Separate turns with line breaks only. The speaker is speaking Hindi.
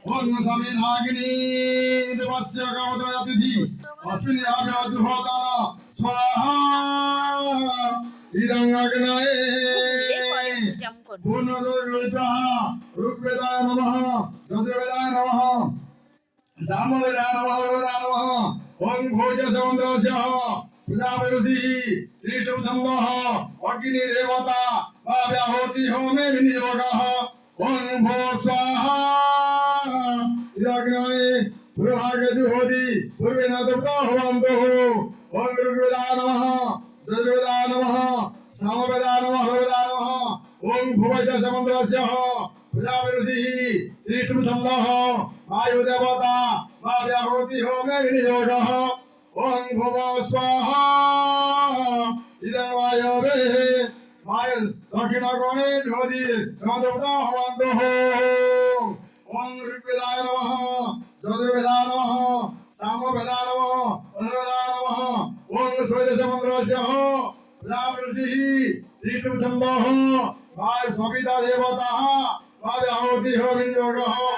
ओम समिधाग्नि देवस्य गावदयतिथि अस्मिन् याव्याजुहोता स्वाहा इदं अग्नये पुनरुद्धाः ऋग्वेदाय नमः यजुर्वेदाय नमः सामवेदाय नमः वेदाय नमः ओम भोजसमुद्रस्य प्रजापतिः त्रिशुभ संवह अग्निदेवता व्याहोति होमे विनियोगः ओम भो स्वाहा इदग्नये पूर्वागजुहोति पूर्वेण देवता भवन्तुः ओम ऋग्वेदाय नमः यजुर्वेदाय नमः सामवेदाय नमः वेदाय नमः ओम भोजसमुद्रस्य प्रजापतिः त्रिशुभ संवह वायुदेवता व्याहोति होमे विनियोगः ओम भव स्वाहा इदं वायवे वायु दक्षिणकोणे ज्योति देवता भवन्तुः ओम ऋग्वेदाय नमः यजुर्वेदाय नमः सामवेदाय नमः अथर्ववेदाय नमः ओम सूर्यसमुद्रस्य प्रजापतिः त्रिशुभ संवह वायु सविता देवता व्याहोति होमिन्योगः